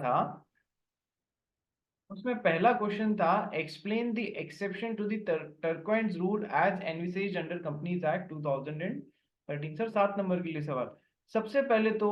था, उसमें पहला क्वेश्चन था explain the exception to the Turquand's rule as envisaged under companies act 2013। Sir 7 नंबर के लिए सवाल। सबसे पहले तो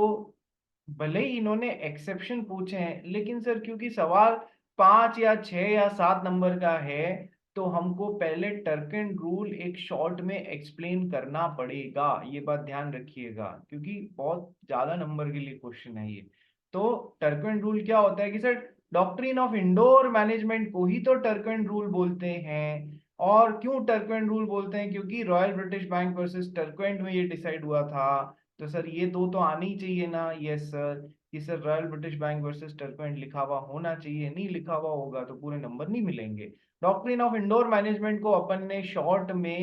भले ही इन्होंने एक्सेप्शन पूछे हैं, लेकिन सर क्योंकि सवाल 5 या 6 या 7 नंबर का है, तो हमको पहले टर्कन रूल एक शॉर्ट में एक्सप्लेन करना पड़ेगा। ये बात ध्यान रखिएगा, क्योंकि बहुत ज्यादा नंबर के लिए क्वेश्चन है ये। तो टर्कन रूल क्या होता है कि sir doctrine of indoor management को ही तो टर्कन रूल बोलते हैं। और क्यों टर्कन रूल बोलते हैं? क्योंकि रॉयल ब्रिटिश बैंक वर्सेस टर्कन में ये डिसाइड हुआ था। तो सर ये दो तो आने ही चाहिए ना। यस सर, कि sir Royal British Bank versus Turquand लिखा हुआ होना चाहिए, नहीं लिखा हुआ होगा तो पूरे नंबर नहीं मिलेंगे। डॉक्ट्रिन ऑफ इंडोर मैनेजमेंट को अपन ने शॉर्ट में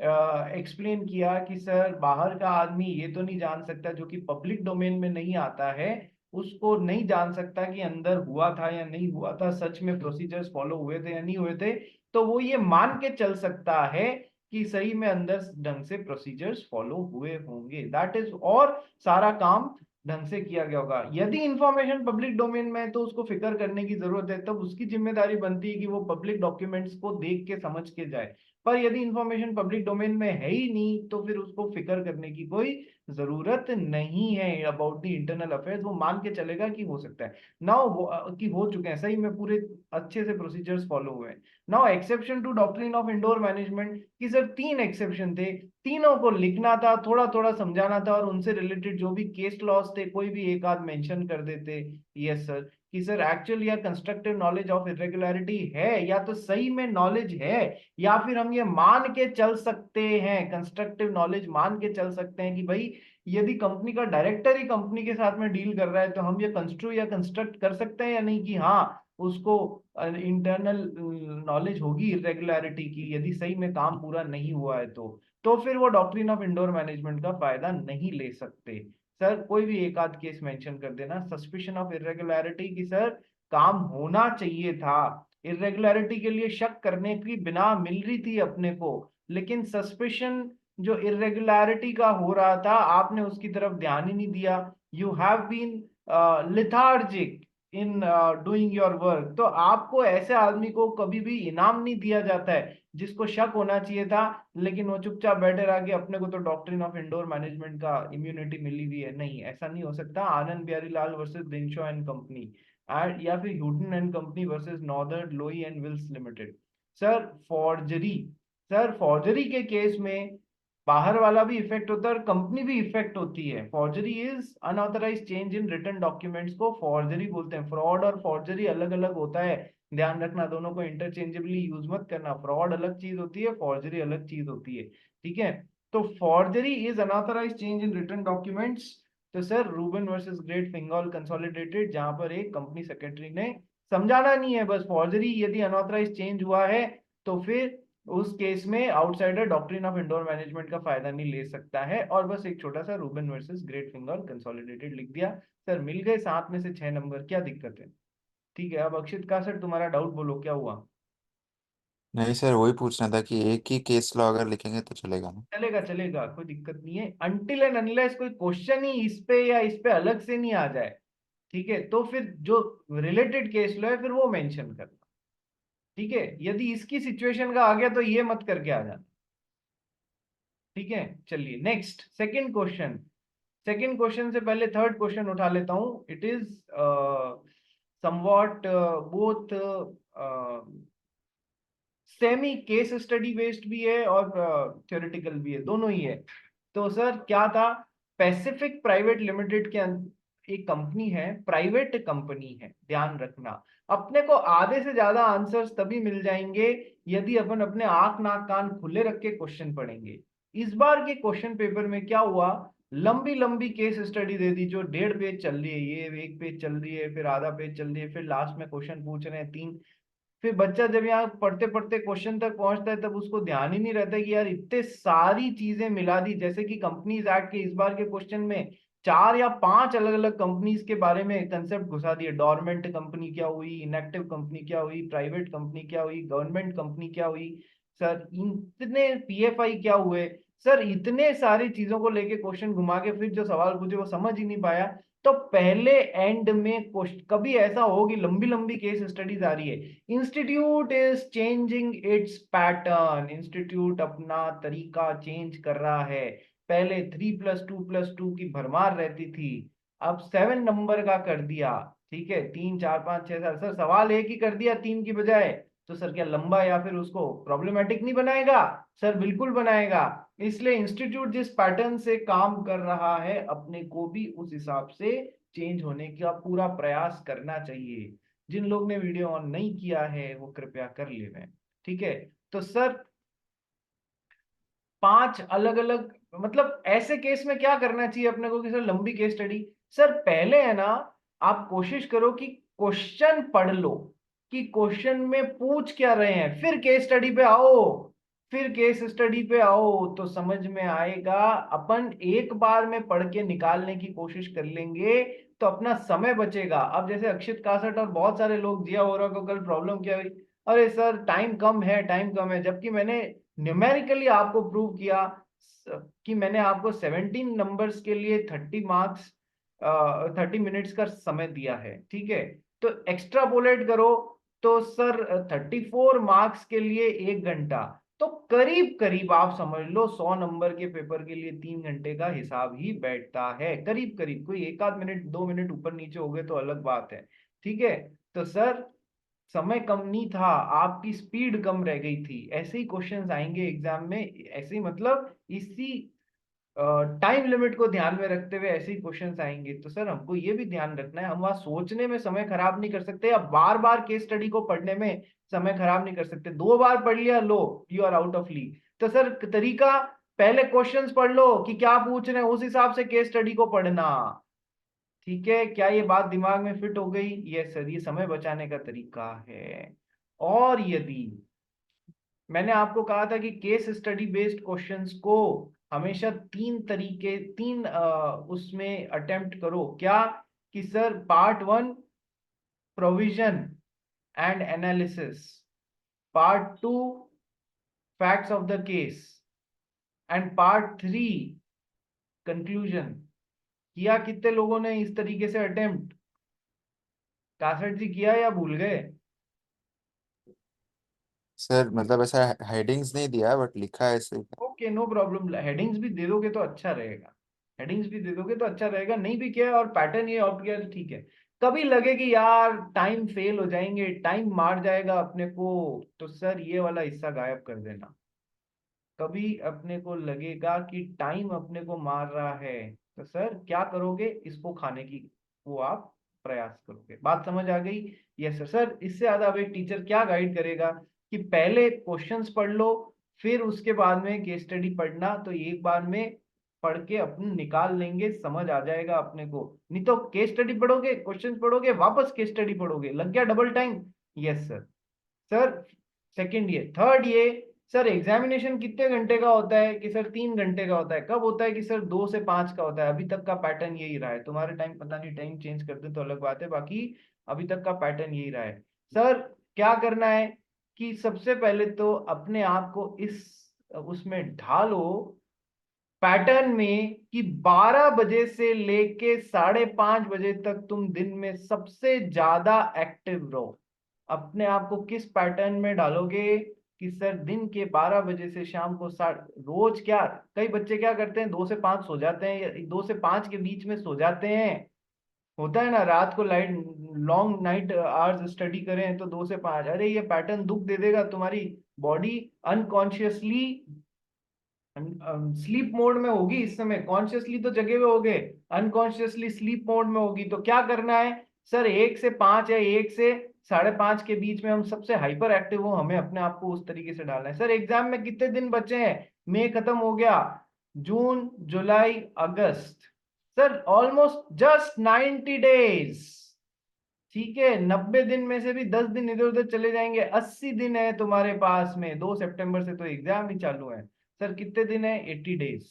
एक्सप्लेन किया कि सर बाहर का आदमी ये तो नहीं जान सकता, जो कि पब्लिक डोमेन में नहीं आता है, उसको नहीं जान सकता कि अंदर हुआ था या नहीं हुआ था, सच में प्रोसीजर्स फॉलो हुए थे या नहीं हुए थे। तो वो ये मान के चल सकता है कि सही में अंदर ढंग से प्रोसीजर्स फॉलो हुए होंगे, दैट इज, और सारा काम ढंग से किया गया होगा। यदि इंफॉर्मेशन पब्लिक डोमेन में है तो उसको फिक्र करने की जरूरत है, तब उसकी जिम्मेदारी बनती है कि वो पब्लिक डॉक्यूमेंट्स को देख के समझ के जाए। पर यदि इंफॉर्मेशन पब्लिक डोमेन में है ही नहीं, तो फिर उसको फिक्र करने की कोई जरूरत नहीं है। अबाउट द इंटरनल अफेयर्स वो मान के चलेगा कि हो सकता है। नाउ कि हो चुके हैं सही में, पूरे अच्छे से प्रोसीजर्स फॉलो हुए हैं। Now exception to doctrine of indoor management की सर 3 एक्सेप्शन थे, तीनों को लिखना था, थोड़ा थोड़ा समझाना था, और उनसे रिलेटेड जो भी केस लॉस थे कोई भी एक आध मेंशन कर देते। यस सर, कि सर एक्चुअल या कंस्ट्रक्टिव नॉलेज ऑफ इरेगुलरिटी है, या तो सही में नॉलेज है, या फिर हम ये मान के चल सकते हैं, कंस्ट्रक्टिव नॉलेज मान के चल सकते हैं कि भाई यदि कंपनी का डायरेक्टर ही कंपनी के साथ में डील कर रहा है, तो हम ये कंस्ट्रू या कंस्ट्रक्ट कर सकते हैं या नहीं कि हाँ उसको इंटरनल नॉलेज होगी इरेगुलरिटी की, यदि सही में काम पूरा नहीं हुआ है तो फिर वो डॉक्ट्रिन ऑफ इंडोर मैनेजमेंट का फायदा नहीं ले सकते। सर कोई भी एक आध केस मेंशन कर देना, सस्पिशन ऑफ इरेगुलरिटी की सर काम होना चाहिए था। इरेगुलरिटी के लिए शक करने की बिना मिल रही थी अपने को, लेकिन सस्पिशन जो इरेगुलरिटी का हो रहा था आपने उसकी तरफ ध्यान ही नहीं दिया। You have been lethargic in doing your work. तो आपको ऐसे आदमी को कभी भी इनाम नहीं दिया जाता है जिसको शक होना चाहिए था, लेकिन वो चुपचाप बैठे रहा कि अपने को तो डॉक्ट्रिन ऑफ इंडोर मैनेजमेंट का इम्यूनिटी मिली हुई है। नहीं, ऐसा नहीं हो सकता। Anand Bihari Lal versus Dinshaw and company, या फिर Houghton and company versus northern Lowe and Wills limited. Sir forgery, sir forgery के केस में बाहर वाला भी इफेक्ट होता है और कंपनी भी इफेक्ट होती है। Forgery is unauthorise change in written documents को फॉर्जरी बोलते हैं। फ्रॉड और फॉर्जरी अलग अलग होता है, ध्यान रखना, दोनों को इंटरचेंजेबली यूज मत करना। फ्रॉड अलग चीज होती है, फॉर्जरी अलग चीज होती है, ठीक है। तो forgery is unauthorise change in written documents. तो sir Ruben versus Great Fingall consolidated, जहां पर एक कंपनी सेक्रेटरी ने समझाना नहीं है, बस फॉर्जरी यदि अनऑथराइज चेंज हुआ है तो फिर उस केस में outsider doctrine of indoor management का फायदा नहीं ले सकता है। और बस एक छोटा सा Ruben versus Great Fingall Consolidated लिख दिया। सर मिल गए 7 में से 6 नंबर, क्या दिक्कत है? ठीक है, अब अक्षित का सर तुम्हारा डाउट बोलो, क्या हुआ? नहीं सर, वही पूछना था कि एक ही केस लॉ अगर लिखेंगे तो चलेगा ना। चलेगा चलेगा, कोई दिक्कत नहीं है, अनटिल एंड अनलेस कोई क्वेश्चन ही इस पे या इस पे अलग से नहीं आ जाए, ठीक है, तो फिर जो रिलेटेड केस लो है फिर वो मेंशन करना, ठीक है। यदि इसकी सिचुएशन का आ गया तो ये मत करके आ जाना, ठीक है। चलिए next second question. Second question से पहले थर्ड क्वेश्चन उठा लेता हूं। It is somewhat both semi case study based भी है और थ्योरेटिकल भी है, दोनों ही है। तो सर क्या था, पैसिफिक प्राइवेट लिमिटेड के एक कंपनी है, प्राइवेट कंपनी है, ध्यान रखना। अपने को आधे से ज्यादा आंसर्स तभी मिल जाएंगे यदि अपन अपने आंख नाक कान खुले रख के क्वेश्चन पढ़ेंगे। इस बार के क्वेश्चन पेपर में क्या हुआ, लंबी लंबी केस स्टडी दे दी जो 1.5 पेज चल रही है, ये 1 पेज चल रही है, फिर आधा पेज चल रही है, फिर लास्ट में क्वेश्चन पूछ रहे हैं 3। फिर बच्चा जब यहाँ पढ़ते पढ़ते क्वेश्चन तक पहुंचता है तब उसको ध्यान ही नहीं रहता कि यार इतने सारी चीजें मिला दी। जैसे कि कंपनीज एक्ट के इस बार के क्वेश्चन में 4 या 5 अलग अलग कंपनीज के बारे में कंसेप्ट घुसा दिए। डोरमेंट कंपनी क्या हुई, इनएक्टिव कंपनी क्या हुई, प्राइवेट कंपनी क्या हुई, गवर्नमेंट कंपनी क्या हुई, सर इतने पीएफआई क्या हुए। सर इतने सारी चीजों को लेके क्वेश्चन घुमा के फिर जो सवाल पूछे वो समझ ही नहीं पाया। तो पहले एंड में क्वेश्चन कभी ऐसा होगी, लंबी लंबी केस स्टडीज आ रही है, institute is changing it's pattern, institute अपना तरीका चेंज कर रहा है। पहले 3+2+2 की भरमार रहती थी, अब 7 नंबर का कर दिया। ठीक है, 3 4 5 6 7, सर सवाल एक ही कर दिया 3 की बजाय, तो सर क्या लंबा या फिर उसको प्रॉब्लमेटिक नहीं बनाएगा? सर बिल्कुल बनाएगा। इसलिए इंस्टीट्यूट जिस पैटर्न से काम कर रहा है, अपने को भी उस हिसाब से चेंज होने का पूरा प्रयास करना चाहिए। जिन लोग ने वीडियो ऑन नहीं किया है वो कृपया कर ले। ठीक है, तो सर 5 अलग अलग, मतलब ऐसे केस में क्या करना चाहिए अपने को कि सर लंबी केस स्टडी, सर पहले है ना, आप कोशिश करो कि क्वेश्चन पढ़ लो कि क्वेश्चन में पूछ क्या रहे हैं, फिर केस स्टडी पे आओ। फिर केस स्टडी पे आओ तो समझ में आएगा। अपन एक बार में पढ़ के निकालने की कोशिश कर लेंगे तो अपना समय बचेगा। अब जैसे अक्षित कासट और बहुत सारे लोग, जिया वोरा को कल प्रॉब्लम क्या हुई, अरे सर टाइम कम है, टाइम कम है, जबकि मैंने न्यूमेरिकली आपको प्रूव किया कि मैंने आपको 17 नंबर्स के लिए 30 मार्क्स 30 मिनट्स का समय दिया है। ठीक है, तो एक्स्ट्रापोलेट करो तो सर 34 मार्क्स के लिए 1 घंटा, तो करीब करीब आप समझ लो 100 नंबर के पेपर के लिए 3 घंटे का हिसाब ही बैठता है, करीब करीब। कोई एक आध मिनट 2 मिनट ऊपर नीचे हो गए तो अलग बात है। ठीक है, तो सर समय कम नहीं था, आपकी स्पीड कम रह गई थी। ऐसे ही क्वेश्चंस आएंगे एग्जाम में, ऐसे ही मतलब इसी टाइम लिमिट को ध्यान में रखते हुए ऐसे ही क्वेश्चंस आएंगे। तो सर हमको ये भी ध्यान रखना है, हम वहां सोचने में समय खराब नहीं कर सकते, या बार बार केस स्टडी को पढ़ने में समय खराब नहीं कर सकते। 2 बार पढ़ लिया, लो you are out of league. तो सर तरीका, पहले क्वेश्चंस पढ़ लो कि क्या पूछ रहे हैं, उस हिसाब से केस स्टडी को पढ़ना। ठीक है, क्या ये बात दिमाग में फिट हो गई? ये सर ये समय बचाने का तरीका है। और यदि मैंने आपको कहा था कि केस स्टडी बेस्ड क्वेश्चंस को हमेशा 3 तरीके, 3 उसमें अटेम्प्ट करो, क्या कि sir part 1 provision and analysis, part 2 facts of the case, and part 3 conclusion. किया कितने लोगों ने इस तरीके से अटेम्प्ट? कासट जी किया या भूल गए? सर मतलब ऐसा हेडिंग्स नहीं दिया बट लिखा है ऐसे। ओके, नो प्रॉब्लम, हेडिंग्स भी दे दोगे तो अच्छा रहेगा। हेडिंग्स भी दे दोगे तो अच्छा रहेगा, नहीं भी किया और पैटर्न ये ऑप्ट किया तो ठीक है। कभी लगे कि यार टाइम फेल हो जाएंगे, टाइम मार जाएगा अपने को, तो सर ये वाला हिस्सा गायब कर देना। कभी अपने को लगेगा कि टाइम अपने को मार रहा है, तो सर क्या करोगे, इसको खाने की वो आप प्रयास करोगे। बात समझ आ गई? Yes sir. सर इससे ज्यादा अब एक टीचर क्या गाइड करेगा कि पहले क्वेश्चंस पढ़ लो, फिर उसके बाद में केस स्टडी पढ़ना, तो एक बार में पढ़ के अपन निकाल लेंगे, समझ आ जाएगा अपने को। नहीं तो केस स्टडी पढ़ोगे, क्वेश्चंस पढ़ोगे, वापस केस स्टडी पढ़ोगे, लग गया double time. Yes sir. Sir second ये, थर्ड ये, सर एग्जामिनेशन कितने घंटे का होता है? कि सर 3 घंटे का होता है। कब होता है? कि सर 2 से 5 का होता है। अभी तक का पैटर्न यही रहा है, तुम्हारे टाइम पता नहीं, टाइम चेंज करते तो अलग बात है, बाकी अभी तक का पैटर्न यही रहा है। सर क्या करना है कि सबसे पहले तो अपने आप को इस उसमें ढालो पैटर्न में कि 12 बजे से लेके 5:30 बजे तक तुम दिन में सबसे ज्यादा एक्टिव रहो। अपने आप को किस पैटर्न में डालोगे कि सर दिन के 12 बजे से शाम को रोज क्या, कई बच्चे क्या करते हैं 2 से 5 सो जाते हैं, या 2 से 5 के बीच में सो जाते हैं। होता है ना, रात को light long night hours study करें तो 2 से 5, अरे ये पैटर्न दुख दे देगा, तुम्हारी बॉडी अनकॉन्शियसली स्लीप मोड में होगी इस समय, कॉन्शियसली तो जगे हुए होगे, अनकॉन्शियसली स्लीप मोड में होगी। तो क्या करना है सर, 1 से 5 या 1 से 5:30 के बीच में हम सबसे हाइपर एक्टिव हो, हमें अपने आप को उस तरीके से डालना है। सर एग्जाम में कितने दिन बचे हैं? मई खत्म हो गया, जून जुलाई अगस्त, सर ऑलमोस्ट जस्ट 90 डेज। ठीक है, 90 दिन में से भी 10 दिन इधर उधर चले जाएंगे, 80 दिन है तुम्हारे पास में। 2 सितंबर से तो एग्जाम ही चालू है। सर कितने दिन है? 80 डेज।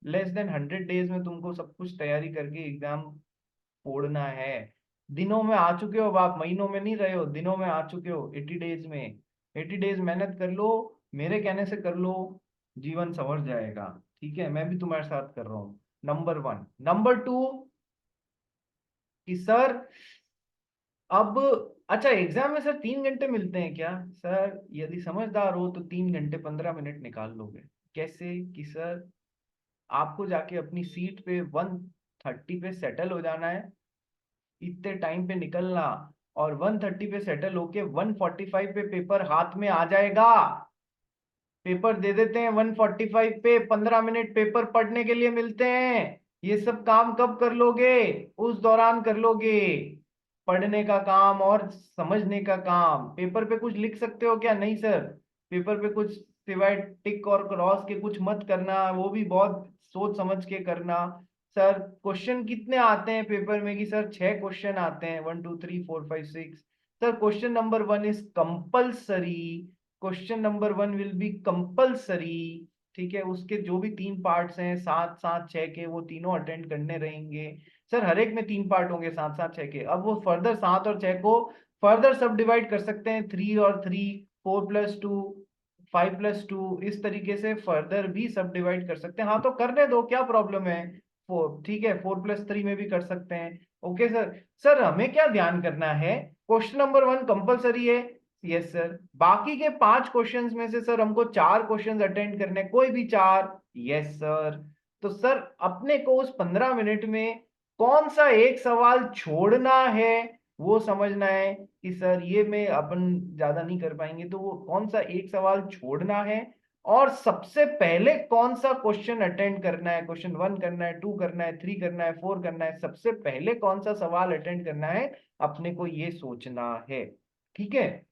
लेस देन 100 डेज में तुमको सब कुछ तैयारी करके एग्जाम फोड़ना है। दिनों में आ चुके हो आप, महीनों में नहीं रहे हो, दिनों में आ चुके हो 80 डेज में। 80 डेज मेहनत कर लो, मेरे कहने से कर लो, जीवन संवर जाएगा। ठीक है, मैं भी तुम्हारे साथ कर रहा हूँ। नंबर 1। नंबर 2, कि सर अब, अच्छा एग्जाम में सर 3 घंटे मिलते हैं क्या? सर यदि समझदार हो तो 3 घंटे 15 मिनट निकाल लोगे। कैसे? कि सर आपको जाके अपनी सीट पे 1:30 पे सेटल हो जाना है, इतने टाइम पे निकलना, और 1:30 पे सेटल होके 1:45 पे पेपर हाथ में आ जाएगा। पेपर दे देते हैं 1:45 पे, 15 मिनट पेपर पढ़ने के लिए मिलते हैं। ये सब काम कब कर लोगे? उस दौरान कर लोगे। पढ़ने का काम और समझने का काम। पेपर पे कुछ लिख सकते हो क्या? नहीं सर। पेपर पे कुछ सिवाय टिक और क्रॉस के कुछ मत करना, वो भी बहुत सोच समझ के करना। सर क्वेश्चन कितने आते हैं पेपर में? कि सर 6 क्वेश्चन आते हैं, 1 2 3 4 5 6। Sir question number 1 is compulsory. Question number 1 will be compulsory. ठीक है, उसके जो भी 3 पार्ट्स हैं, 7 7 6 के, वो तीनों अटेंड करने रहेंगे। सर हर एक में 3 पार्ट होंगे, 7 7 6 के। अब वो फर्दर 7 और 6 को फर्दर सब डिवाइड कर सकते हैं, 3 और 3, 4+2, 5+2, इस तरीके से फर्दर भी सब डिवाइड कर सकते हैं। हाँ तो करने दो, क्या प्रॉब्लम है? 4, ठीक है, 4+3 में भी कर सकते हैं। Okay sir. सर हमें क्या ध्यान करना है? क्वेश्चन नंबर 1 कंपलसरी है। Yes sir. बाकी के 5 क्वेश्चंस में से सर हमको 4 क्वेश्चंस अटेंड करने हैं, कोई भी 4। Yes sir. तो सर अपने को उस 15 मिनट में कौन सा एक सवाल छोड़ना है, वो समझना है। कि सर ये में अपन ज्यादा नहीं कर पाएंगे, तो वो कौन सा एक सवाल छोड़ना है, और सबसे पहले कौन सा क्वेश्चन अटेंड करना है। क्वेश्चन 1 करना है, 2 करना है, 3 करना है, 4 करना है, सबसे पहले कौन सा सवाल अटेंड करना है, अपने को ये सोचना है। ठीक है।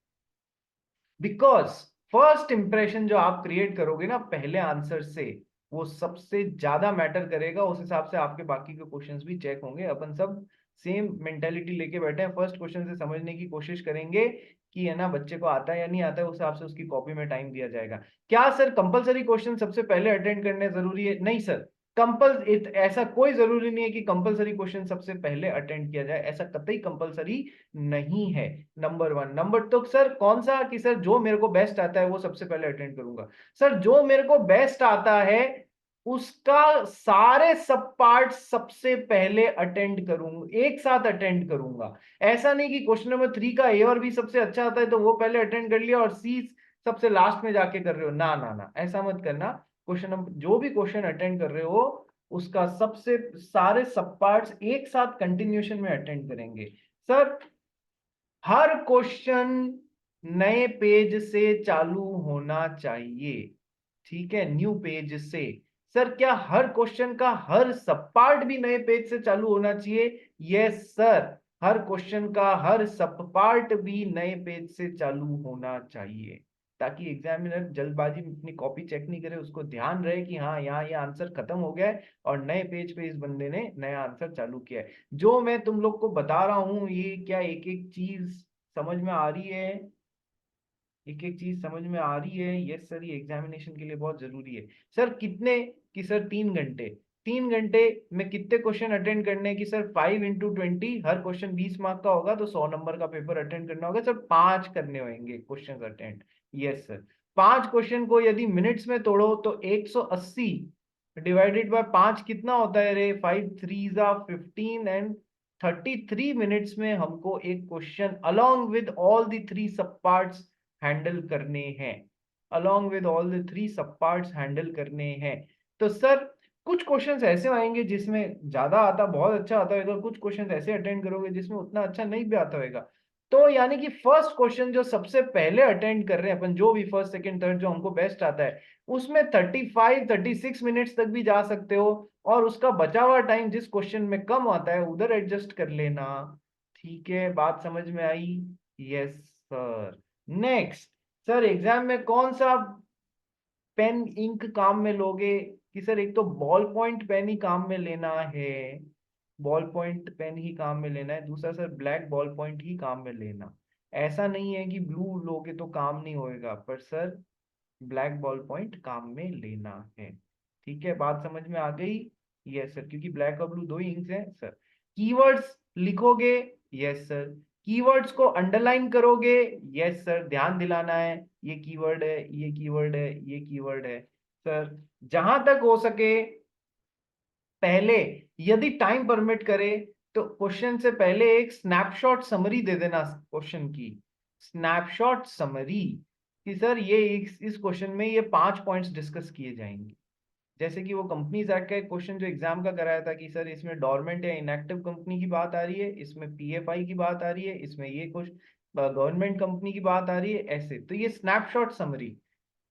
बिकॉज फर्स्ट इंप्रेशन जो आप क्रिएट करोगे ना पहले आंसर से, वो सबसे ज्यादा मैटर करेगा। उस हिसाब से आपके बाकी के क्वेश्चंस भी चेक होंगे। अपन सब सेम मेंटेलिटी लेके बैठे हैं, फर्स्ट क्वेश्चन से समझने की कोशिश करेंगे कि है ना बच्चे को आता है या नहीं आता है, उस हिसाब से उसकी कॉपी में टाइम दिया जाएगा। क्या सर कंपलसरी क्वेश्चन सबसे पहले अटेंड करने जरूरी है? नहीं सर। ऐसा कोई जरूरी नहीं है कि कंपलसरी क्वेश्चन सबसे पहले अटेंड किया जाए, ऐसा कतई कंपलसरी नहीं है। नंबर 1। नंबर तो सर कौन सा? कि सर जो मेरे को बेस्ट आता है वो सबसे पहले अटेंड करूंगा। सर जो मेरे को बेस्ट आता है उसका सारे सब पार्ट सबसे पहले अटेंड करूंगा, एक साथ अटेंड करूंगा। ऐसा नहीं कि क्वेश्चन नंबर 3 का ए और बी सबसे अच्छा आता है तो वो पहले अटेंड कर लिया और सी सबसे लास्ट में जाके कर रहे हो। ना ना ना, ऐसा मत करना। क्वेश्चन नंबर जो भी क्वेश्चन अटेंड कर रहे हो उसका सबसे सारे सब पार्ट्स एक साथ कंटिन्यूशन में अटेंड करेंगे। सर हर क्वेश्चन नए पेज से चालू होना चाहिए। ठीक है, न्यू पेज से। सर क्या हर क्वेश्चन का हर सब पार्ट भी नए पेज से चालू होना चाहिए? Yes sir. हर क्वेश्चन का हर सब पार्ट भी नए पेज से चालू होना चाहिए, ताकि एग्जामिनर जल्दबाजी में अपनी कॉपी चेक नहीं करे, उसको ध्यान रहे कि हाँ यहाँ ये आंसर खत्म हो गया है और नए पेज पे इस बंदे ने नया आंसर चालू किया है। जो मैं तुम लोग को बता रहा हूं ये क्या एक एक चीज समझ में आ रही है? एक एक चीज समझ में आ रही है? यस सर, ये एग्जामिनेशन के लिए बहुत जरूरी है। सर कितने? कि सर 3 घंटे। 3 घंटे में कितने क्वेश्चन अटेंड करने हैं? कि सर 5 × 20, हर क्वेश्चन 20 मार्क का होगा तो 100 नंबर का पेपर अटेंड करना होगा सर। 5 करने होंगे question attend. Yes sir. 5 question को यदि मिनट्स में तोड़ो तो 180 डिवाइडेड बाय 5 कितना होता है रे? 5 3 × 15 एंड 33 मिनट्स में हमको एक question along with all the 3 सब पार्ट्स हैंडल करने हैं। अलोंग विद ऑल द 3 सब पार्ट्स हैंडल करने हैं। तो सर कुछ क्वेश्चंस ऐसे आएंगे जिसमें ज्यादा आता, बहुत अच्छा आता होगा, कुछ क्वेश्चंस ऐसे अटेंड करोगे जिसमें उतना अच्छा नहीं भी आता होगा। तो यानी कि फर्स्ट क्वेश्चन जो सबसे पहले अटेंड कर रहे हैं अपन, जो भी फर्स्ट सेकंड थर्ड जो हमको बेस्ट आता है, उसमें 35 36 मिनट्स तक भी जा सकते हो, और उसका बचा हुआ टाइम जिस क्वेश्चन में कम आता है उधर एडजस्ट कर लेना। ठीक है, बात समझ में आई? Yes sir. Next. Sir exam में कौन सा पेन इंक काम में लोगे? कि सर एक तो बॉल पॉइंट पेन ही काम में लेना है, बॉल पॉइंट पेन ही काम में लेना है। दूसरा सर ब्लैक बॉल पॉइंट ही काम में लेना। ऐसा नहीं है कि ब्लू लोगे तो काम नहीं होएगा, पर सर ब्लैक बॉल पॉइंट काम में लेना है। ठीक है, बात समझ में आ गई? यस सर, क्योंकि ब्लैक और ब्लू दो ही इंक्स हैं सर। कीवर्ड्स लिखोगे? Yes sir. कीवर्ड्स को अंडरलाइन करोगे? यस सर, ध्यान दिलाना है ये कीवर्ड है, ये कीवर्ड है, ये कीवर्ड है। सर जहां तक हो सके पहले, यदि टाइम परमिट करे, तो क्वेश्चन से पहले एक स्नैपशॉट समरी दे देना क्वेश्चन की, स्नैपशॉट समरी कि सर ये इस क्वेश्चन में ये 5 पॉइंट्स डिस्कस किए जाएंगे। जैसे कि वो कंपनीज एक्ट का एक क्वेश्चन जो एग्जाम का कराया था कि सर इसमें डोरमेंट या इनएक्टिव कंपनी की बात आ रही है, इसमें पीएफआई की बात आ रही है, इसमें ये कुछ गवर्नमेंट कंपनी की बात आ रही है, ऐसे। तो ये snapshot summary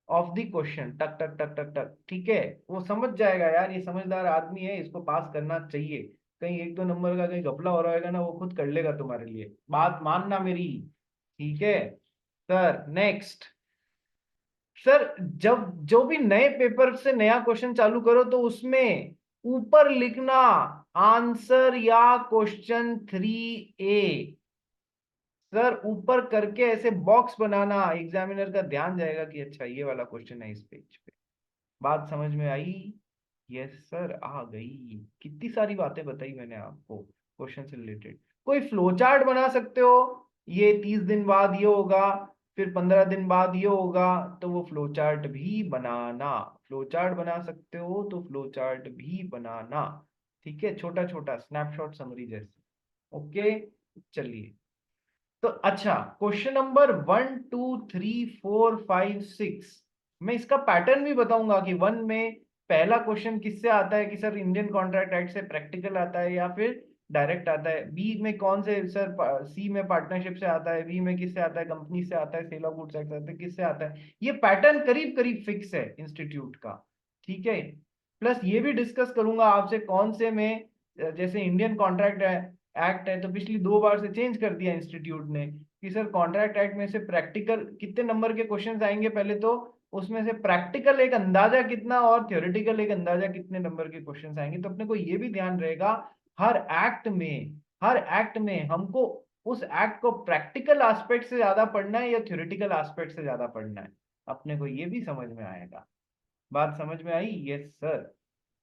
of the question, टक टक टक टक टक, ठीक है। वो समझ जाएगा यार, ये समझदार आदमी है, इसको पास करना चाहिए। कहीं 1-2 नंबर का कहीं घपला हो रहा होगा ना, वो खुद कर लेगा तुम्हारे लिए, बात मानना मेरी, ठीक है। सर नेक्स्ट, सर जब जो भी नए पेपर से नया क्वेश्चन चालू करो तो उसमें ऊपर लिखना आंसर या क्वेश्चन 3A। सर ऊपर करके ऐसे बॉक्स बनाना, एग्जामिनर का ध्यान जाएगा कि अच्छा ये वाला क्वेश्चन है इस पेज पे। बात समझ में आई? यस सर, आ गई। कितनी सारी बातें बताई मैंने आपको क्वेश्चन से रिलेटेड। कोई फ्लो चार्ट बना सकते हो, ये 30 दिन बाद ये होगा, फिर 15 दिन बाद ये होगा, तो वो फ्लो चार्ट भी बनाना। फ्लो चार्ट बना सकते हो तो फ्लो चार्ट भी बनाना, ठीक है, छोटा छोटा स्नैपशॉट समरी जैसे। ओके, चलिए। तो अच्छा, क्वेश्चन नंबर 1 2 3 4 5 6, मैं इसका पैटर्न भी बताऊंगा कि 1 में पहला क्वेश्चन किससे आता है कि सर इंडियन कॉन्ट्रैक्ट एक्ट से प्रैक्टिकल आता है या फिर डायरेक्ट आता है, बी में कौन से सर, सी में पार्टनरशिप से आता है, बी में किससे आता है, कंपनी से आता है, सेल ऑफ गुड्स एक्ट से किससे आता है। ये पैटर्न करीब करीब फिक्स है इंस्टीट्यूट का, ठीक है। प्लस ये भी डिस्कस करूंगा आपसे कौन से में, जैसे इंडियन कॉन्ट्रैक्ट एक्ट है तो पिछली 2 बार से चेंज कर दिया इंस्टीट्यूट ने कि सर कॉन्ट्रैक्ट एक्ट में से प्रैक्टिकल कितने नंबर के क्वेश्चंस आएंगे, पहले तो उसमें से प्रैक्टिकल एक अंदाजा कितना और थ्योरेटिकल एक अंदाजा कितने नंबर के क्वेश्चंस आएंगे। तो अपने को ये भी ध्यान रहेगा हर एक्ट में हमको उस एक्ट को प्रैक्टिकल एस्पेक्ट से ज्यादा पढ़ना है या थ्योरेटिकल एस्पेक्ट से ज्यादा पढ़ना है, अपने को ये भी समझ में आएगा। बात समझ में आई? Yes sir.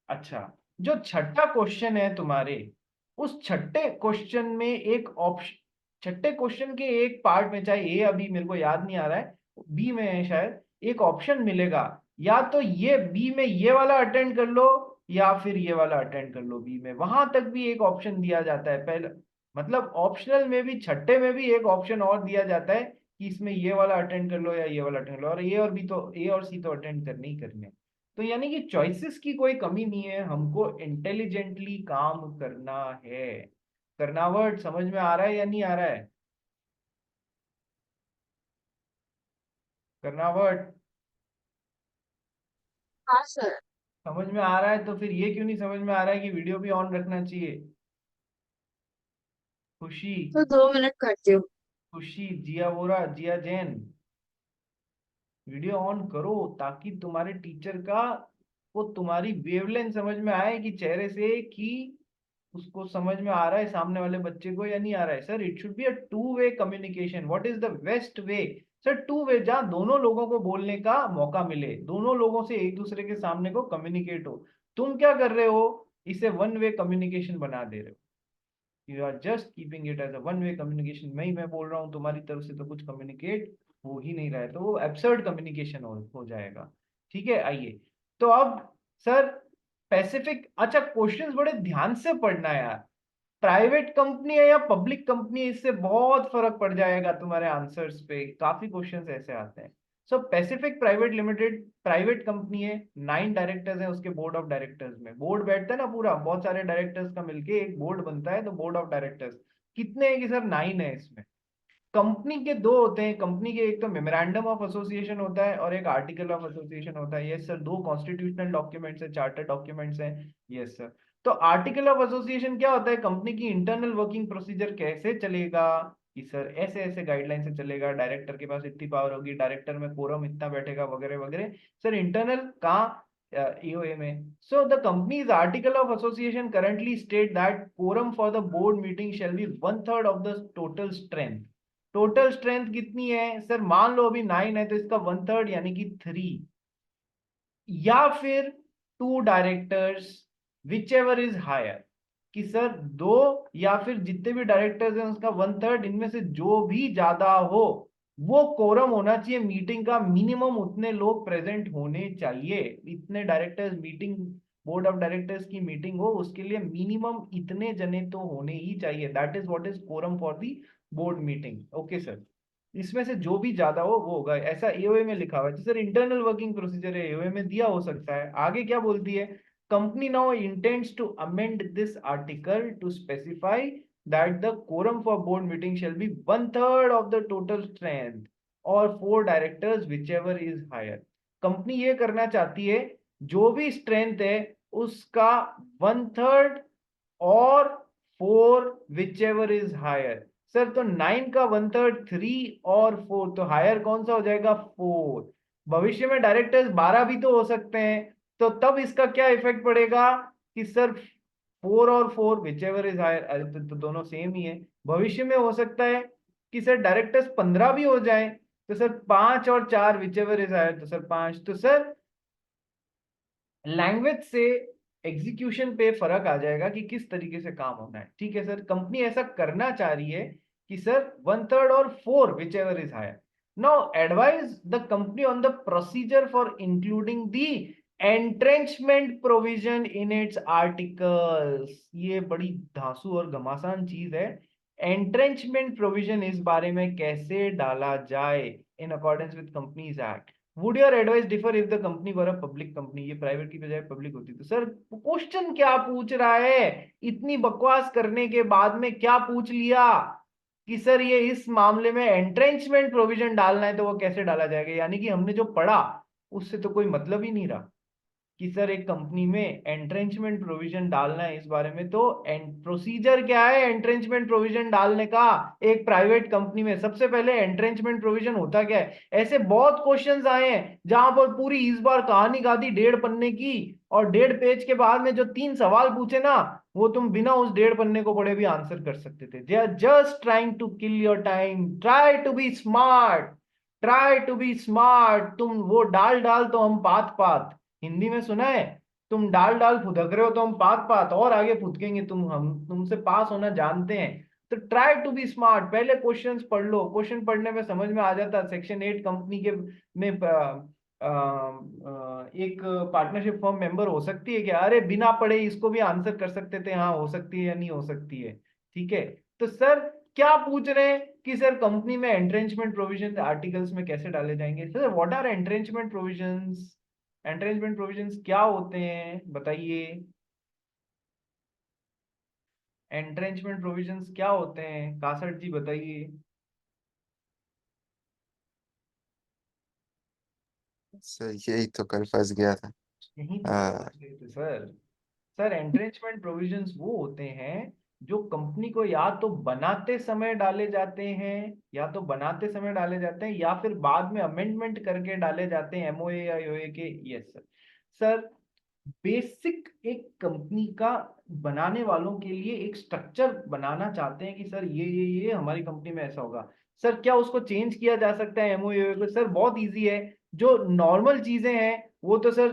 अच्छा, जो छठा क्वेश्चन है तुम्हारे, उस छठे क्वेश्चन में एक ऑप्शन, छठे क्वेश्चन के एक पार्ट में, चाहे ए अभी मेरे को याद नहीं आ रहा है, बी में है शायद, एक ऑप्शन मिलेगा, या तो ये बी में ये वाला अटेंड कर लो या फिर ये वाला अटेंड कर लो। बी में वहां तक भी एक ऑप्शन दिया जाता है पहले, मतलब ऑप्शनल में भी छठे में भी एक ऑप्शन और दिया जाता है कि इसमें ये वाला अटेंड कर लो या ये वाला अटेंड कर लो, और ए और बी तो, ए और सी तो अटेंड करने ही करने हैं। तो यानी कि चॉइसेस की कोई कमी नहीं है, हमको इंटेलिजेंटली काम करना है। करना वर्ड समझ में आ रहा है या नहीं आ रहा है? करना वर्ड हाँ सर। समझ में आ रहा है तो फिर ये क्यों नहीं समझ में आ रहा है कि वीडियो भी ऑन रखना चाहिए? खुशी, तो 2 मिनट करती हूँ। खुशी, जिया वोरा, जिया जैन, वीडियो ऑन करो ताकि तुम्हारे टीचर का वो तुम्हारी वेवलेंथ समझ में आए कि चेहरे से कि उसको समझ में आ रहा है सामने वाले बच्चे को या नहीं आ रहा है। Sir it should be a two way communication. What is the best way? Sir two way, जहां दोनों लोगों को बोलने का मौका मिले, दोनों लोगों से एक दूसरे के सामने को कम्युनिकेट हो। तुम क्या कर रहे हो, इसे वन वे कम्युनिकेशन बना दे रहे हो। You are just keeping it as a one way communication. मैं बोल रहा हूँ तुम्हारी तरफ से तो कुछ कम्युनिकेट हो ही नहीं रहा है, तो वो एब्सर्ड कम्युनिकेशन हो जाएगा, ठीक है। आइए, तो अब सर स्पेसिफिक, अच्छा क्वेश्चंस बड़े ध्यान से पढ़ना है यार। प्राइवेट कंपनी है या पब्लिक कंपनी है, इससे बहुत फर्क पड़ जाएगा तुम्हारे आंसर्स पे, काफी क्वेश्चंस ऐसे आते हैं। So Pacific private limited private company है, 9 डायरेक्टर्स हैं उसके बोर्ड ऑफ डायरेक्टर्स में। बोर्ड बैठता है ना पूरा, बहुत सारे डायरेक्टर्स का मिलके एक बोर्ड बनता है, तो बोर्ड ऑफ डायरेक्टर्स कितने हैं कि सर 9 है इसमें। कंपनी के दो होते हैं, कंपनी के एक तो मेमोरेंडम ऑफ एसोसिएशन होता है और एक आर्टिकल ऑफ एसोसिएशन होता है। यस सर, दो कॉन्स्टिट्यूशनल डॉक्यूमेंट्स है, चार्टर डॉक्यूमेंट्स हैं। Yes sir. तो आर्टिकल ऑफ एसोसिएशन क्या होता है, कंपनी की इंटरनल वर्किंग प्रोसीजर कैसे चलेगा कि सर ऐसे ऐसे गाइडलाइन से चलेगा, डायरेक्टर के पास इतनी पावर होगी, डायरेक्टर में कोरम इतना बैठेगा, वगैरह वगैरह। सर इंटरनल कहाँ, EOA में। So the company's article of association currently state that quorum for the board meeting shall be 1/3 of the total strength। Total strength कितनी है सर, मान लो अभी 9 है तो इसका 1/3 यानी कि 3, या फिर 2 directors, whichever is higher, कि सर दो या फिर जितने भी डायरेक्टर्स हैं उसका 1/3, इनमें से जो भी ज्यादा हो वो कोरम होना चाहिए मीटिंग का, मिनिमम उतने लोग प्रेजेंट होने चाहिए, इतने directors meeting board of directors की मीटिंग हो उसके लिए मिनिमम इतने जने तो होने ही चाहिए, that is what is quorum for the board meeting. Okay sir, इसमें से जो भी ज्यादा हो वो होगा, ऐसा एओए में लिखा हुआ है सर, इंटरनल वर्किंग प्रोसीजर है, एओए में दिया हो सकता है। आगे क्या बोलती है, company now intends to amend this article to specify that the quorum for board meeting shall be 1/3 of the total strength or 4 directors whichever is higher। Company ये करना चाहती है जो भी स्ट्रेंथ है उसका 1/3 और 4 whichever is higher। सर तो 9 का 1/3 3 और 4, तो हायर कौन सा हो जाएगा 4। भविष्य में डायरेक्टर्स 12 भी तो हो सकते हैं, तो तब इसका क्या इफेक्ट पड़ेगा कि सर 4 और 4 विच एवर इज हायर, अरे तो दोनों सेम ही है। भविष्य में हो सकता है कि सर डायरेक्टर्स 15 भी हो जाए, तो सर 5 और 4 विच एवर इज हायर, तो सर 5। तो सर लैंग्वेज से एग्जीक्यूशन पे फर्क आ जाएगा कि किस तरीके से काम होना है। ठीक है सर, कंपनी ऐसा करना चाह रही है कि सर 1/3 और 4 whichever is higher. Now advise the company on the procedure for including the entrenchment provision in its articles. ये बड़ी धांसू और घमासान चीज है, एंट्रेंचमेंट प्रोविजन इस बारे में कैसे डाला जाए in accordance with companies act. Would your advice differ if the company were a public company, ये प्राइवेट की बजाय पब्लिक होती। तो सर क्वेश्चन क्या पूछ रहा है, इतनी बकवास करने के बाद में क्या पूछ लिया कि सर ये इस मामले में एंट्रेंचमेंट प्रोविजन डालना है, तो वो कैसे डाला जाएगा। यानी कि हमने जो पढ़ा उससे तो कोई मतलब ही नहीं रहा कि सर एक कंपनी में एंट्रेंचमेंट प्रोविजन डालना है इस बारे में। तो प्रोसीजर क्या है एंट्रेंचमेंट प्रोविजन डालने का एक प्राइवेट कंपनी में, सबसे पहले एंट्रेंचमेंट प्रोविजन होता क्या है। ऐसे बहुत क्वेश्चंस आए हैं जहां पर पूरी इस बार कहानी गा दी 1.5 पन्ने की, और 1.5 पेज के बाद में जो 3 सवाल पूछे ना, वो तुम बिना उस 1.5 पन्ने को पढ़े भी आंसर कर सकते थे। They are just trying to kill your time, try to be smart, try to be smart. तुम वो डाल डाल तो हम पात पात, हिंदी में सुना है, तुम डाल डाल फुदक रहे हो तो हम पात पात और आगे फुदकेंगे, हम तुमसे पास होना जानते हैं। तो ट्राई टू बी स्मार्ट, पहले क्वेश्चंस पढ़ लो, क्वेश्चन पढ़ने में समझ में आ जाता है। सेक्शन 8 कंपनी के में एक पार्टनरशिप फर्म मेंबर हो सकती है क्या, अरे बिना पढ़े इसको भी आंसर कर सकते थे, हाँ हो सकती है या नहीं हो सकती है। ठीक है, तो सर क्या पूछ रहे हैं कि सर कंपनी में एंट्रेंचमेंट प्रोविजन आर्टिकल्स में कैसे डाले जाएंगे। Sir what are entrenchment provisions, entrenchment provisions क्या होते हैं बताइए, एंट्रेंचमेंट प्रोविजंस क्या होते हैं कासट जी बताइए। सर यही तो कल फंस गया था। यही तो आ, पहुंच गए थे सर। सर एंट्रेंचमेंट प्रोविजंस वो होते हैं जो कंपनी को या तो बनाते समय डाले जाते हैं, या तो बनाते समय डाले जाते हैं या फिर बाद में अमेंडमेंट करके डाले जाते हैं एमओए या यूए के। Yes sir. सर बेसिक एक कंपनी का बनाने वालों के लिए एक स्ट्रक्चर बनाना चाहते हैं कि सर ये हमारी कंपनी में ऐसा होगा। सर क्या उसको चेंज किया जा सकता है एमओयू को। सर बहुत इजी है, जो नॉर्मल चीजें हैं वो तो सर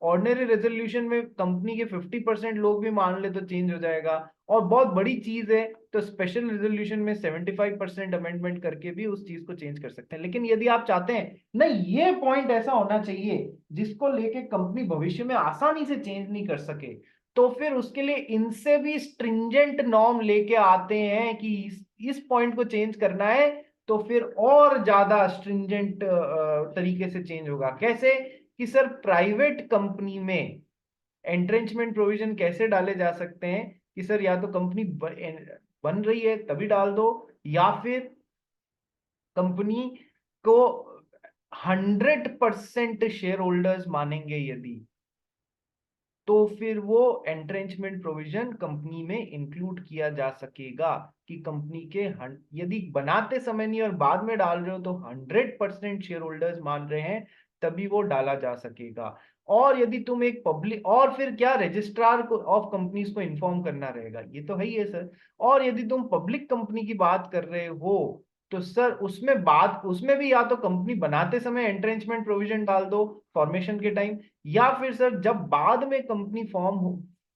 ऑर्डिनरी रेजोल्यूशन में कंपनी के 50% लोग भी मान ले तो चेंज हो जाएगा, और बहुत बड़ी चीज है तो स्पेशल रेजोल्यूशन में 75% अमेंडमेंट करके भी उस चीज को चेंज कर सकते हैं। लेकिन यदि आप चाहते हैं नहीं ये पॉइंट ऐसा होना चाहिए जिसको लेके कंपनी भविष्य में आसानी से चेंज नहीं कर सके, तो फिर उसके लिए इनसे भी स्ट्रिंजेंट नॉर्म लेके आते हैं कि इस पॉइंट को चेंज करना है तो फिर और ज्यादा स्ट्रिंजेंट तरीके से चेंज होगा। कैसे कि सर प्राइवेट कंपनी में एंट्रेंचमेंट प्रोविजन कैसे डाले जा सकते हैं कि सर या तो कंपनी बन रही है तभी डाल दो, या फिर कंपनी को 100% शेयर होल्डर्स मानेंगे यदि, तो फिर वो एंट्रेंचमेंट प्रोविजन कंपनी में इंक्लूड किया जा सकेगा कि कंपनी के यदि बनाते समय नहीं और बाद में डाल रहे हो तो 100% शेयर होल्डर्स मान रहे हैं तभी वो डाला जा सकेगा। और यदि तुम एक पब्लिक, और फिर क्या रजिस्ट्रार को ऑफ कंपनीज को इन्फॉर्म करना रहेगा, ये तो है ही है सर। और यदि तुम पब्लिक कंपनी की बात कर रहे हो तो सर उसमें भी या तो कंपनी बनाते समय एंट्रेंचमेंट प्रोविजन डाल दो फॉर्मेशन के टाइम, या फिर सर जब बाद में कंपनी फॉर्म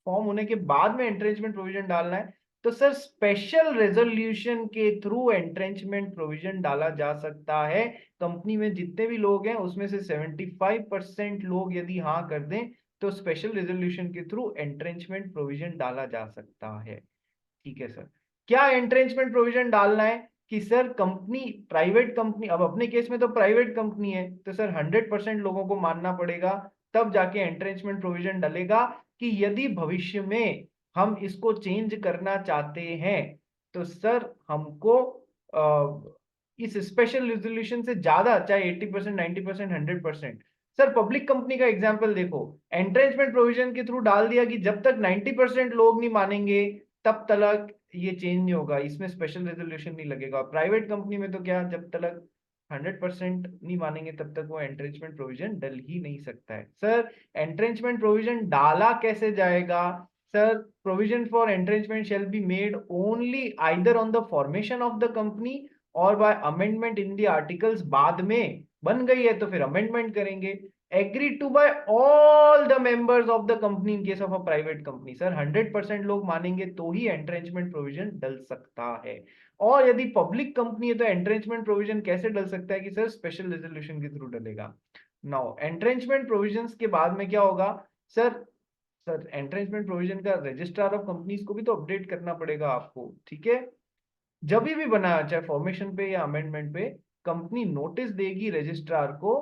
होने के बाद में एंट्रेंचमेंट प्रोविजन डालना है तो सर स्पेशल रेजोल्यूशन के थ्रू एंट्रेंचमेंट प्रोविजन डाला जा सकता है। कंपनी में जितने भी लोग हैं उसमें से 75% लोग यदि हाँ कर दें तो स्पेशल रेजोल्यूशन के थ्रू एंट्रेंचमेंट प्रोविजन डाला जा सकता है। ठीक है सर। क्या एंट्रेंचमेंट प्रोविजन डालना है कि सर कंपनी, प्राइवेट कंपनी, अब अपने केस में तो प्राइवेट कंपनी है, तो सर 100% लोगों को मानना पड़ेगा, तब जाके एंट्रेंचमेंट प्रोविजन डलेगा कि यदि भविष्य में हम इसको चेंज करना चाहते हैं तो सर हमको इस स्पेशल रेजोल्यूशन से ज्यादा, चाहे 80%, 90%, 100%। सर पब्लिक कंपनी का एग्जांपल देखो, एंट्रेंचमेंट प्रोविजन के थ्रू डाल दिया कि जब तक 90% लोग नहीं मानेंगे तब तक ये चेंज नहीं होगा, इसमें स्पेशल रेजोल्यूशन नहीं लगेगा। प्राइवेट कंपनी में तो क्या, जब तक 100% नहीं मानेंगे तब तक वो एंट्रेंचमेंट प्रोविजन डल ही नहीं सकता है। सर एंट्रेंचमेंट प्रोविजन डाला कैसे जाएगा? Sir provision for entrenchment shall be made only either on the formation of the company और by amendment in the articles। बाद में बन गई है तो फिर अमेंडमेंट करेंगे। agreed to by all the members of the company in case of a private company। Sir 100% लोग मानेंगे तो ही एंट्रेंचमेंट प्रोविजन डल सकता है। और यदि पब्लिक कंपनी है तो एंट्रेंचमेंट प्रोविजन कैसे डल सकता है कि सर स्पेशल रेजोल्यूशन के थ्रू डलेगा। नाउ एंट्रेंचमेंट प्रोविजंस के बाद में क्या होगा सर? सर एंट्रेंचमेंट प्रोविजन का रजिस्ट्रार ऑफ कंपनीज को भी तो अपडेट करना पड़ेगा आपको। ठीक है, जब भी बनाया चाहे फॉर्मेशन पे या अमेंडमेंट पे, कंपनी नोटिस देगी रजिस्ट्रार को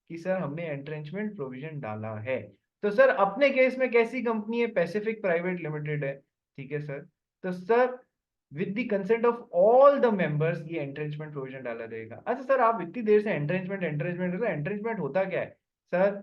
कि सर हमने एंट्रेंचमेंट प्रोविजन डाला है। तो सर अपने केस में कैसी कंपनी है? पैसिफिक प्राइवेट लिमिटेड है। ठीक है सर। तो sir with the consent of all the members ये एंट्रेंचमेंट प्रोविजन डाला जाएगा। अच्छा सर आप इतनी देर से एंट्रेंचमेंट एंट्रेंचमेंट एंट्रेंचमेंट होता क्या है? सर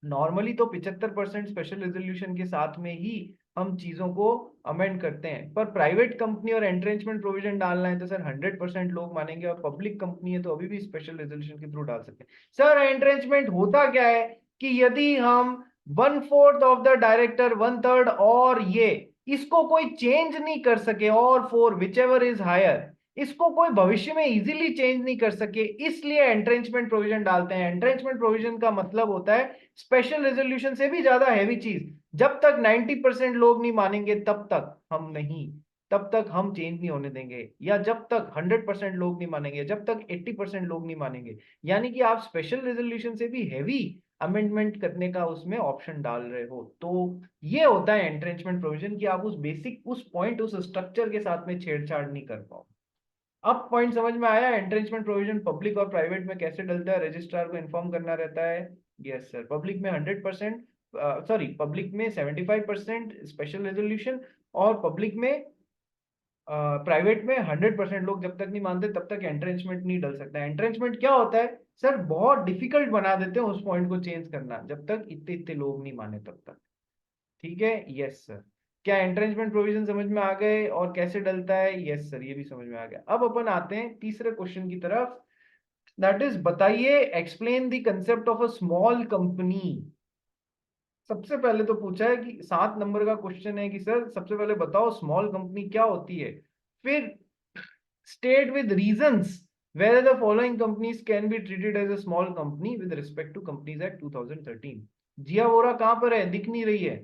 नॉर्मली तो 75% स्पेशल रेजोल्यूशन के साथ में ही हम चीजों को अमेंड करते हैं, पर प्राइवेट कंपनी और एंट्रेंचमेंट प्रोविजन डालना है तो सर 100% लोग मानेंगे, और पब्लिक कंपनी है तो अभी भी स्पेशल रेजोल्यूशन के थ्रू डाल सकते हैं। सर एंट्रेंचमेंट होता क्या है कि यदि हम 1/4 ऑफ द डायरेक्टर, 1/3 और ये इसको कोई चेंज नहीं कर सके, और 4 विच एवर इज हायर, इसको कोई भविष्य में इजीली चेंज नहीं कर सके, इसलिए एंट्रेंचमेंट प्रोविजन डालते हैं। एंट्रेंचमेंट प्रोविजन का मतलब होता है स्पेशल रेजोल्यूशन से भी ज्यादा हैवी चीज। जब तक 90% लोग नहीं मानेंगे तब तक हम नहीं, तब तक हम चेंज नहीं होने देंगे, या जब तक 100% लोग नहीं मानेंगे, जब तक 80% लोग नहीं मानेंगे। यानी कि आप स्पेशल रेजोल्यूशन से भी हैवी अमेंडमेंट करने का उसमें ऑप्शन डाल रहे हो। तो ये होता है एंट्रेंचमेंट प्रोविजन कि आप उस बेसिक, उस पॉइंट, उस स्ट्रक्चर के साथ में छेड़छाड़ नहीं कर पाओ। अब पॉइंट समझ में आया? एंट्रेंचमेंट प्रोविजन पब्लिक और प्राइवेट में कैसे डलता है? रजिस्ट्रार को इन्फॉर्म करना रहता है। Yes sir. पब्लिक में 100%, सॉरी पब्लिक में 75% स्पेशल रेजोल्यूशन, और पब्लिक में, प्राइवेट में 100% लोग जब तक नहीं मानते तब तक एंट्रेंचमेंट नहीं डल सकता। एंट्रेंचमेंट क्या होता है सर? बहुत डिफिकल्ट बना देते हैं उस पॉइंट को चेंज करना, जब तक इतने इतने लोग नहीं माने तब तक। ठीक है। Yes sir. क्या एंट्रेंचमेंट प्रोविजन समझ में आ गए और कैसे डलता है? यस सर, ये भी समझ में आ गया। अब अपन आते हैं तीसरे क्वेश्चन की तरफ, दैट इज बताइए, explain the concept of a small company. सबसे पहले तो पूछा है कि 7 नंबर का क्वेश्चन है कि सर सबसे पहले बताओ स्मॉल कंपनी क्या होती है, फिर state with reasons whether the following companies can be treated as a small company with respect to Companies Act 2013। जिया वोरा कहां पर है? दिख नहीं रही है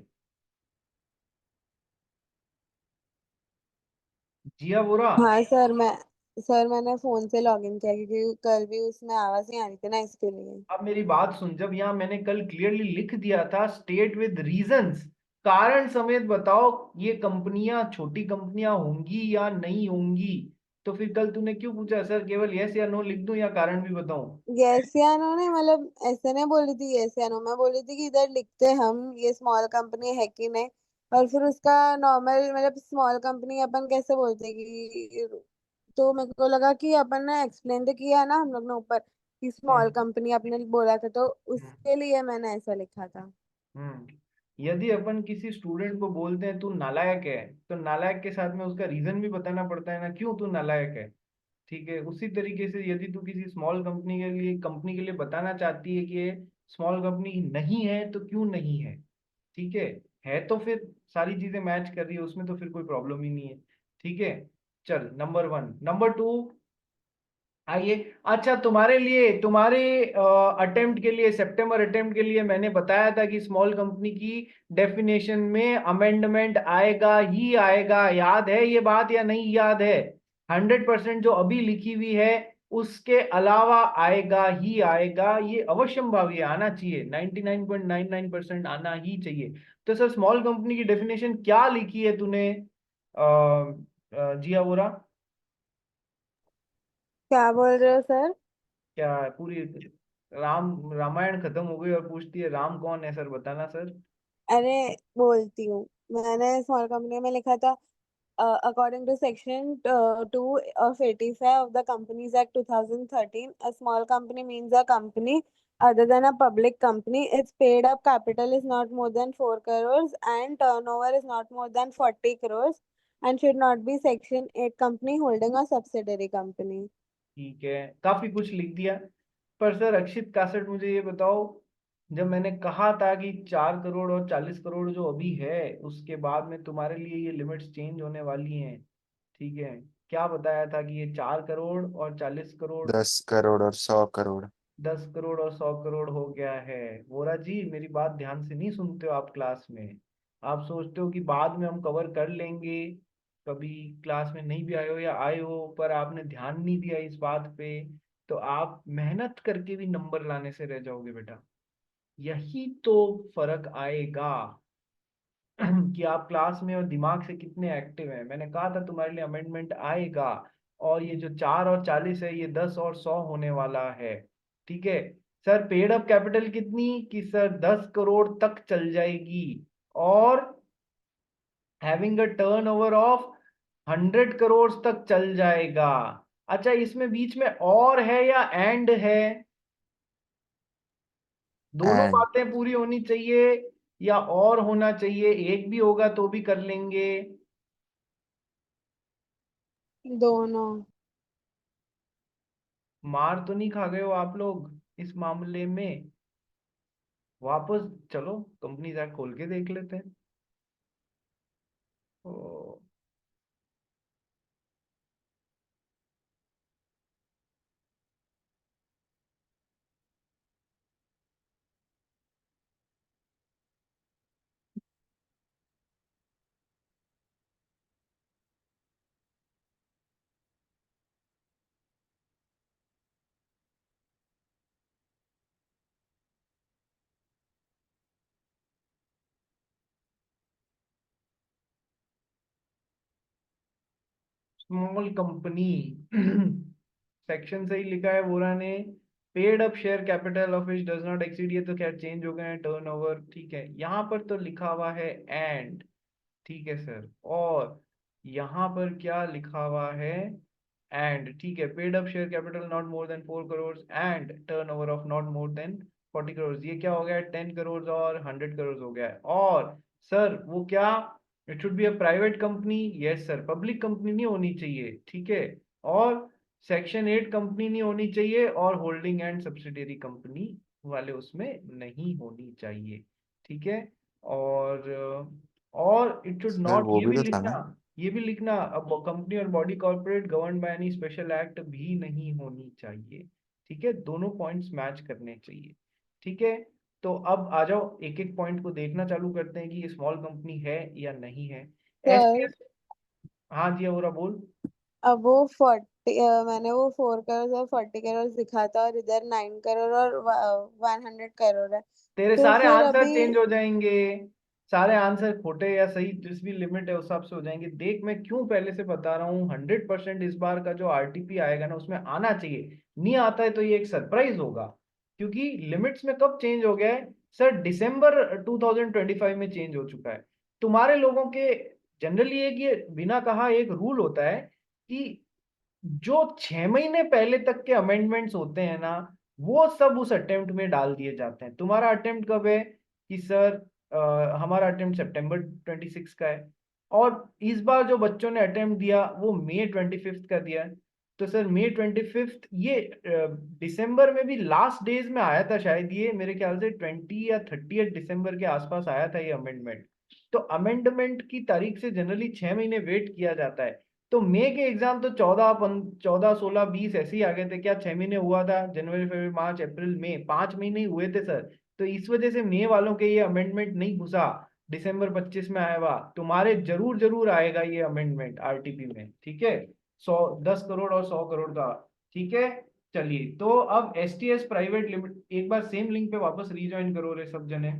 जिया वोरा। हाँ सर मैंने फोन से लॉगिन किया क्योंकि कल भी उसमें आवाज नहीं आ रही थी ना, इसके लिए। अब मेरी बात सुन, जब यहाँ मैंने कल क्लियरली लिख दिया था स्टेट विद रीजंस, कारण समेत बताओ ये कंपनियां छोटी कंपनियां होंगी या नहीं होंगी, तो फिर कल तूने क्यों पूछा सर केवल यस या नो लिख दूं या कारण भी बताऊं? यस या नो नहीं, मतलब ऐसे नहीं बोली थी यस या नो, मैं बोली थी कि इधर लिखते हम ये स्मॉल कंपनी है कि नहीं, और फिर उसका नॉर्मल मतलब स्मॉल कंपनी अपन कैसे बोलते कि, तो मेरे को लगा कि अपन ने एक्सप्लेन तो किया है ना हम लोग ने ऊपर कि स्मॉल हम्म कंपनी अपने बोला था, तो हम्म उसके लिए मैंने ऐसा लिखा था। हम्म। यदि अपन किसी स्टूडेंट को बोलते हैं तू नालायक है, तो नालायक के साथ में उसका रीजन भी बताना पड़ता है ना, क्यों तू नालायक है। ठीक है, उसी तरीके से यदि तू किसी स्मॉल कंपनी के लिए बताना चाहती है कि ये स्मॉल कंपनी नहीं है तो क्यों नहीं है। ठीक है तो फिर सारी चीजें मैच कर रही है उसमें, तो फिर कोई प्रॉब्लम ही नहीं है। ठीक है। चल नंबर 1। नंबर 2 आइए। अच्छा तुम्हारे लिए, तुम्हारे अटेम्प्ट के लिए, सितंबर अटेम्प्ट के लिए मैंने बताया था कि स्मॉल कंपनी की डेफिनेशन में अमेंडमेंट आएगा ही आएगा। याद है ये बात या नहीं याद है? 100% जो अभी लिखी हुई है उसके अलावा आएगा ही आएगा, ये अवश्यंभावी आना चाहिए, 99.99% आना ही चाहिए। तो सर स्मॉल कंपनी की डेफिनेशन क्या लिखी है तूने जिया बोरा? क्या बोल रहे हो सर? क्या पूरी रामायण खत्म हो गई और पूछती है राम कौन है सर, बताना सर। अरे बोलती हूँ, मैंने स्मॉल कंपनी में लिखा था according to section 2 of 85 of the Companies Act 2013, a small company means a company other than a public company. Its paid up capital is not more than 4 crores and turnover is not more than 40 crores and should not be section 8 company holding a subsidiary company. ठीक है, काफी कुछ लिख दिया। पर sir अक्षित caste, मुझे ये बताओ, जब मैंने कहा था कि 4 करोड़ और 40 करोड़ जो अभी है, उसके बाद में तुम्हारे लिए ये लिमिट्स चेंज होने वाली हैं, ठीक है? क्या बताया था कि ये 4 करोड़ और 40 करोड़, 10 करोड़ और 100 करोड़। 10 करोड़ और 100 करोड़ हो गया है। वोरा जी मेरी बात ध्यान से नहीं सुनते हो आप क्लास में। आप सोचते हो कि बाद में हम कवर कर लेंगे, कभी क्लास में नहीं भी आए हो या आए हो पर आपने ध्यान नहीं दिया इस बात पे, तो आप मेहनत करके भी नंबर लाने से रह जाओगे बेटा। यही तो फर्क आएगा कि आप क्लास में और दिमाग से कितने एक्टिव हैं। मैंने कहा था तुम्हारे लिए अमेंडमेंट आएगा, और ये जो 4 और 40 है, ये 10 और 100 होने वाला है, ठीक है? सर पेड अप कैपिटल कितनी, कि सर 10 करोड़ तक चल जाएगी, और having a turnover of 100 crore तक चल जाएगा। अच्छा, इसमें बीच में और है या एंड है? दोनों एंड। बातें पूरी होनी चाहिए या और होना चाहिए? एक भी होगा तो भी कर लेंगे। दोनों। मार तो नहीं खा गए हो आप लोग इस मामले में? वापस चलो कंपनी एक्ट खोल के देख लेते हैं। ओ, स्मॉल कंपनी सेक्शन से ही लिखा है बोरा ने, paid up share capital of which does not exceed, ये तो क्या चेंज हो गए हैं, टर्नओवर, ठीक है? यहाँ पर तो लिखा हुआ है एंड, ठीक है सर, और यहाँ पर क्या लिखा हुआ है? एंड, ठीक है, paid up share capital not more than 4 crore and turnover of not more than 40 crore. ये क्या हो गया? 10 करोड़ और 100 करोड़ हो गया है। और सर वो क्या, it should be a private company? Yes sir, public company नहीं होनी चाहिए, ठीक है? और सेक्शन 8 कंपनी नहीं होनी चाहिए, और होल्डिंग एंड सब्सिडियरी कंपनी वाले उसमें नहीं होनी चाहिए, ठीक है? और इट शुड सर नॉट, वो भी तो था ना। ये भी लिखना, अब कंपनी और body corporate govern by any special act भी नहीं होनी चाहिए, ठीक है? दोनों पॉइंट्स मैच करने चाहिए, ठीक है? तो अब आ जाओ, एक एक पॉइंट को देखना चालू करते हैं कि ये स्मॉल कंपनी है या नहीं है। सर एसपीएस, हाँ जी और बोल। अब वो 40, मैंने वो 4 करोड़ और 40 करोड़ लिखा था और इधर 9 करोड़ और 100 करोड़ है। तेरे तो सारे फिर आंसर अभी चेंज हो जाएंगे, सारे आंसर खोटे या सही जिस भी लिमिट है उस हिसाब से हो जाएंगे। देख मैं क्यों पहले से बता रहा हूँ, 100% इस बार का जो आरटीपी आएगा ना उसमें आना चाहिए। नहीं आता है तो ये एक सरप्राइज होगा, क्योंकि लिमिट्स में कब चेंज हो गया है सर? दिसंबर 2025 में चेंज हो चुका है। तुम्हारे लोगों के जनरली एक ये बिना कहा एक रूल होता है कि जो 6 महीने पहले तक के अमेंडमेंट्स होते हैं ना, वो सब उस अटेम्प्ट में डाल दिए जाते हैं। तुम्हारा अटेम्प्ट कब है? कि सर हमारा अटेम्प्ट सितंबर 26 का है, और इस बार जो बच्चों ने अटेम्प्ट दिया वो मई 25 का दिया है। तो सर मई 25, ये दिसंबर में भी लास्ट डेज में आया था शायद, ये मेरे ख्याल से 20 या 30 दिसंबर के आसपास आया था ये अमेंडमेंट। तो अमेंडमेंट की तारीख से जनरली 6 महीने वेट किया जाता है। तो मई के एग्जाम तो 14, 16, 20 ऐसे ही आ गए थे। क्या 6 महीने हुआ था? जनवरी, फरवरी, मार्च, अप्रैल, मई, 5 महीने ही हुए थे सर। तो इस वजह से मई वालों के ये अमेंडमेंट नहीं घुसा, दिसंबर 25 में आया हुआ। तुम्हारे जरूर जरूर आएगा ये अमेंडमेंट आरटीपी में, ठीक है? 10 करोड़ और 100 करोड़ का, ठीक है? चलिए, तो अब STS प्राइवेट लिमिटेड, एक बार सेम लिंक पे वापस रीज्वाइन करो रे सब जने।